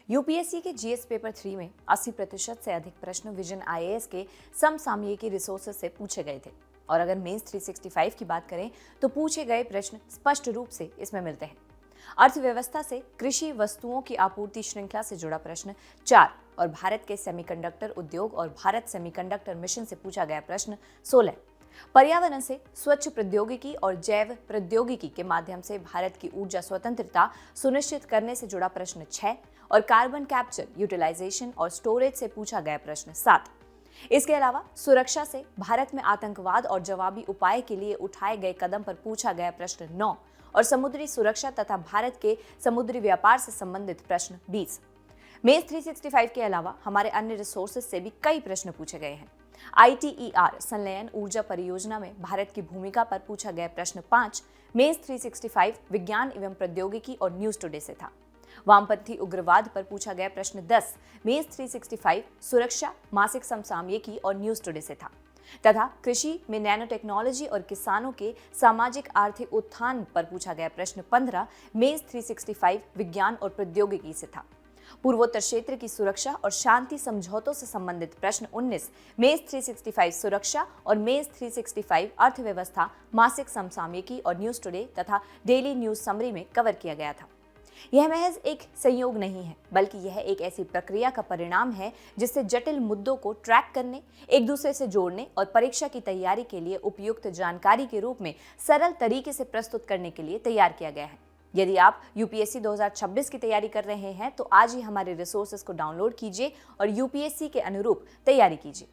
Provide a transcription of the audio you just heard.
UPSC के GS paper 3 में 80% से अधिक प्रश्न विजन आईएएस के समसामयिकी रिसोर्सेज से पूछे गए थे। और अगर मेंस 365 की बात करें तो पूछे गए प्रश्न स्पष्ट रूप से इसमें मिलते हैं। अर्थव्यवस्था से कृषि वस्तुओं की आपूर्ति श्रृंखला से जुड़ा प्रश्न 4 और भारत के सेमीकंडक्टर उद्योग और भारत सेमीकंडक्टर मिशन से पूछा गया प्रश्न 16। पर्यावरण से स्वच्छ प्रौद्योगिकी और जैव प्रौद्योगिकी के माध्यम से भारत की ऊर्जा स्वतंत्रता सुनिश्चित करने से जुड़ा प्रश्न 6 और कार्बन कैप्चर, यूटिलाइजेशन और स्टोरेज से पूछा गया प्रश्न 7। इसके अलावा सुरक्षा से भारत में आतंकवाद और जवाबी उपाय के लिए उठाए गए कदम पर पूछा गया प्रश्न 9 और समुद्री सुरक्षा तथा भारत के समुद्री व्यापार से संबंधित प्रश्न 20। मेंस 365 के अलावा हमारे अन्य रिसोर्सेज से भी कई प्रश्न पूछे गए हैं। ITER संलयन ऊर्जा परियोजना में भारत की भूमिका पर पूछा गया प्रश्न 5 मेंस 365 विज्ञान एवं प्रौद्योगिकी और न्यूज टुडे से था। वामपंथी उग्रवाद पर पूछा गया प्रश्न 10 मेंस 365 सुरक्षा, मासिक समसामयिकी और न्यूज टुडे से था। तथा कृषि में नैनो टेक्नोलॉजी और किसानों के सामाजिक आर्थिक उत्थान पर पूछा गया प्रश्न 15 मेंस 365 विज्ञान और प्रौद्योगिकी से था। पूर्वोत्तर क्षेत्र की सुरक्षा और शांति समझौतों से संबंधित प्रश्न 19 मेंस 365 सुरक्षा और मेंस 365 अर्थव्यवस्था, मासिक समसामयिकी और न्यूज टुडे तथा डेली न्यूज समरी में कवर किया गया था। यह महज एक संयोग नहीं है, बल्कि यह एक ऐसी प्रक्रिया का परिणाम है जिससे जटिल मुद्दों को ट्रैक करने, एक दूसरे से जोड़ने और परीक्षा की तैयारी के लिए उपयुक्त जानकारी के रूप में सरल तरीके से प्रस्तुत करने के लिए तैयार किया गया है। यदि आप यूपीएससी 2026 की तैयारी कर रहे हैं तो आज ही हमारे रिसोर्सेज को डाउनलोड कीजिए और यूपीएससी के अनुरूप तैयारी कीजिए।